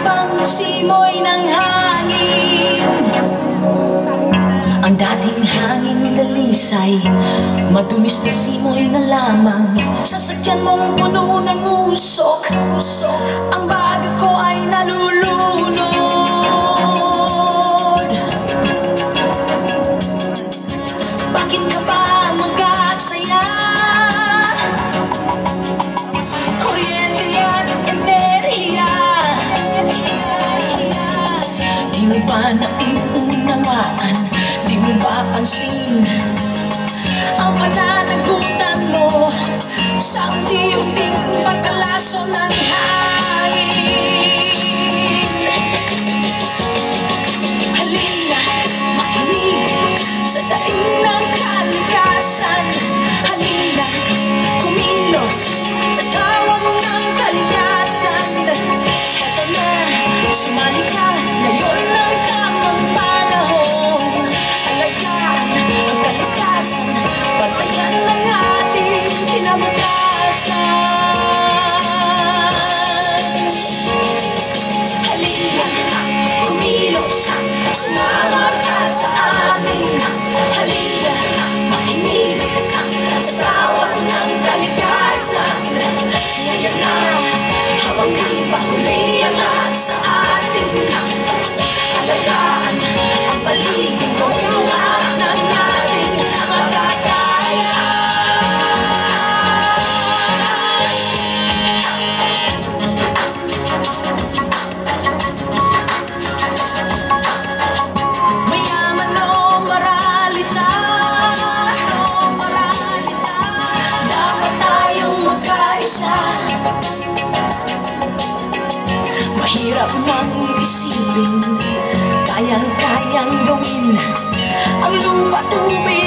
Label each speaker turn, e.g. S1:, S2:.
S1: pang simoy ng hangin. Ang dating hangin dalisay, madumis na simoy na lamang. Sasakyan mong puno ng usok, ang baga ko ay nalulunod. Bakit ka ba mag-aaksaya? Kuryente at enerhiya, di mo ba naiunawaan? Di mo ba pansin ang pananagutan mo sa unti-unting pagkalaso ng hangin? Halina, makinig sa daing ng kalikasan. Halina, kumilos sa tawag ng kalikasan. Eto na, sumali ka, ngayon ang tamang panahon. Alagaan ang kalikasan, patayan ng ating kinabukasan. Halina, kumilos, sumama ka sa amin. Halina, makinig sa tawag ng kalikasan. Ngayon na, habang di pa huli ang lahat sa atin. Alagaan ang paligid ko, lahat ng ating makakaya. Mayaman o maralita, dapat tayong magkaisa. Mahirap mang isipin, kayang-kayang gawin ang lupa, tubig